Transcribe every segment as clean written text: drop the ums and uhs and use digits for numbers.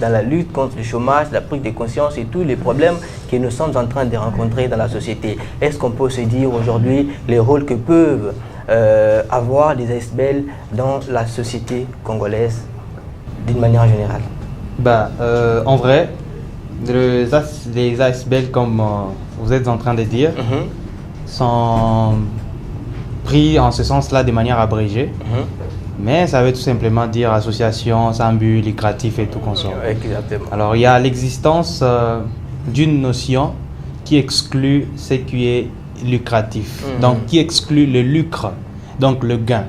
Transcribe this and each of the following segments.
dans la lutte contre le chômage, la prise de conscience et tous les problèmes que nous sommes en train de rencontrer dans la société. Est-ce qu'on peut se dire aujourd'hui les rôles que peuvent avoir les ASBL dans la société congolaise d'une manière générale? En vrai, les ASBL, comme vous êtes en train de dire, sont pris en ce sens-là de manière abrégée. Mais ça veut tout simplement dire association sans but lucratif et tout consort. Exactement. Alors il y a l'existence d'une notion qui exclut ce qui est lucratif, donc qui exclut le lucre, donc le gain.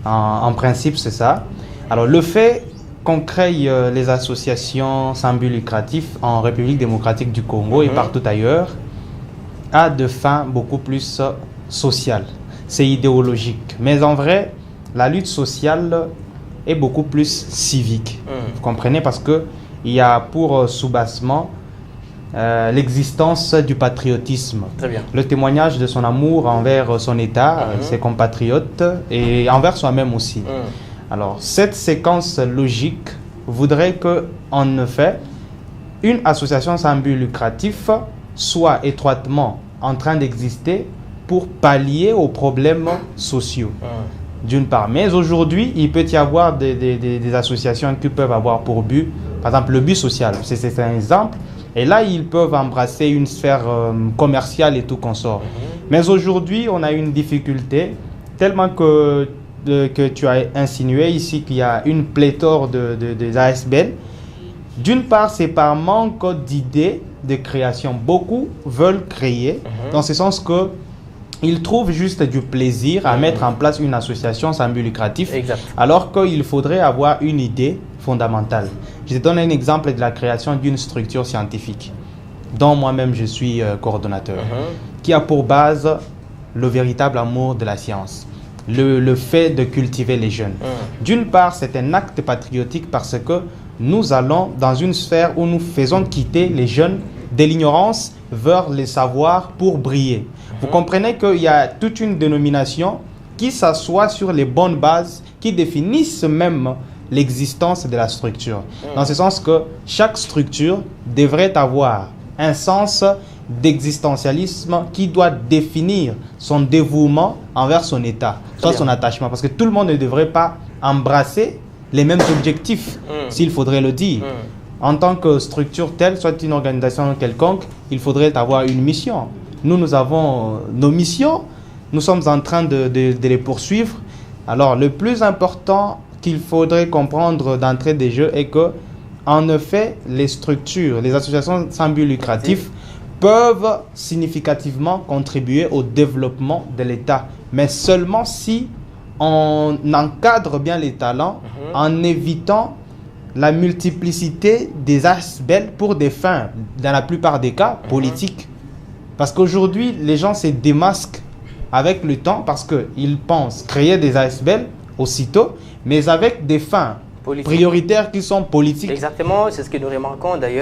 En principe, c'est ça. Alors le fait qu'on crée les associations sans but lucratif en République démocratique du Congo et partout ailleurs a de fins beaucoup plus sociales. C'est idéologique. Mais en vrai, la lutte sociale est beaucoup plus civique. Vous comprenez? Parce qu'il y a pour sous-bassement l'existence du patriotisme. Très bien. Le témoignage de son amour envers son État, ses compatriotes et envers soi-même aussi. Alors, cette séquence logique voudrait qu'en effet, une association sans but lucratif soit étroitement en train d'exister pour pallier aux problèmes sociaux. D'une part. Mais aujourd'hui, il peut y avoir des associations qui peuvent avoir pour but, par exemple, le but social. C'est un exemple. Et là, ils peuvent embrasser une sphère commerciale et tout consort. Mais aujourd'hui, on a une difficulté, tellement que tu as insinué ici qu'il y a une pléthore de ASBL. D'une part, c'est par manque d'idées de création. Beaucoup veulent créer, dans ce sens que ils trouvent juste du plaisir à mettre en place une association sans but lucratif, alors qu'il faudrait avoir une idée fondamentale. Je te donne un exemple de la création d'une structure scientifique, dont moi-même je suis coordonnateur, qui a pour base le véritable amour de la science, le fait de cultiver les jeunes. D'une part, c'est un acte patriotique parce que nous allons dans une sphère où nous faisons quitter les jeunes de l'ignorance vers les savoirs pour briller. Vous comprenez qu'il y a toute une dénomination qui s'assoit sur les bonnes bases, qui définissent même l'existence de la structure. Dans ce sens que chaque structure devrait avoir un sens d'existentialisme qui doit définir son dévouement envers son état, soit son attachement. Parce que tout le monde ne devrait pas embrasser les mêmes objectifs, s'il faudrait le dire. En tant que structure telle, soit une organisation quelconque, il faudrait avoir une mission. Nous avons nos missions, nous sommes en train de les poursuivre. Alors, le plus important qu'il faudrait comprendre d'entrée des jeux est que, en effet, les structures, les associations sans but lucratif peuvent significativement contribuer au développement de l'État, mais seulement si on encadre bien les talents en évitant la multiplicité des ASBL pour des fins, dans la plupart des cas, politiques. Parce qu'aujourd'hui, les gens se démasquent avec le temps parce qu'ils pensent créer des ASBL aussitôt, mais avec des fins prioritaires qui sont politiques. Exactement, c'est ce que nous remarquons d'ailleurs.